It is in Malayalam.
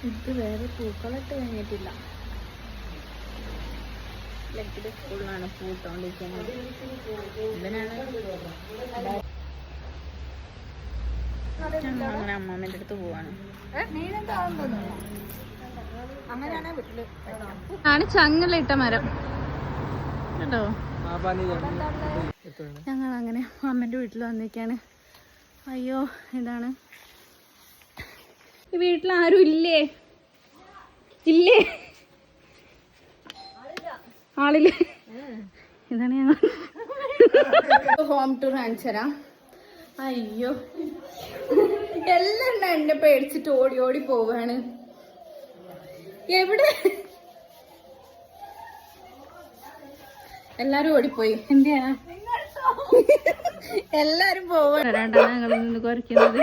ഇത് വേറെ പൂക്കളിട്ട് കഴിഞ്ഞിട്ടില്ല. ലക്കിന്റെ സ്കൂളിലാണ് പൂട്ടോണ്ടിരിക്കുന്നത്. ഇവനാണ് അങ്ങനെ അമ്മാമ്മേന്റെ അടുത്ത് പോവാണ്. ആണ് ചങ്ങലിട്ട മരം കേട്ടോ. ഞങ്ങൾ അങ്ങനെ അമ്മേന്റെ വീട്ടിൽ വന്നിരിക്കാണ്. അയ്യോ ഇതാണ് ഈ വീട്ടിൽ. ആരും ഇല്ലേ? ഇല്ലേ? ആളില്ലേ? ഇതാണ് ഞങ്ങൾ ഹോം ടൂർ കാണിച്ചരാം. അയ്യോ എല്ലാം എന്നെ പേടിച്ചിട്ട് ഓടി ഓടി പോവാണ്. എവിടെ എല്ലാരും ഓടിപ്പോയി. എന്തിയാ എല്ലാരും പോവാ. ഞങ്ങളിൽ നിന്ന് കുറയ്ക്കുന്നത്